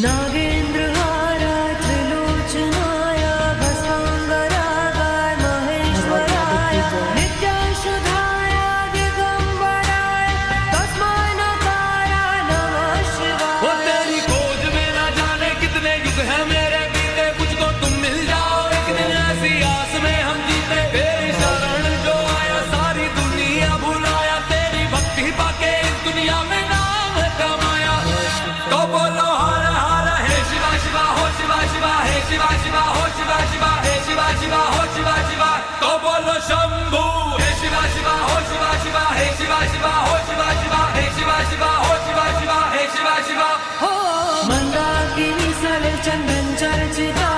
नागेन्द्रहाराय त्रिलोचनाय भस्माङ्गरागाय महेश्वराय नित्याशुधाय दिगम्बराय तस्मै नकाराय नमः शिवाय। वो तेरी खोज में ना जाने कितने युग हैं मेरे बीते, मुझको तुम मिल जाओ एक दिन ऐसी आस में हम जीते। तेरी शरण जो आया सारी दुनिया भुलाया, तेरी भक्ति पाके इस दुनिया में नाम कमाया। तो बोलो हर हर हे शिवा शिवा हो शिवा शिवा हे शिवा शिवा हो शिवा शिवा हे शिवा शिवा हो शिवा शिवा। तो बोलो शंभू हे शिवा शिवा हो शिवा शिवा हे शिवा शिवा हो शिवा शिवा हे शिवा शिवा हो शिवा शिवा हे शिवा शिवा। मंदाकिनी सलिल चंदन चर्चिता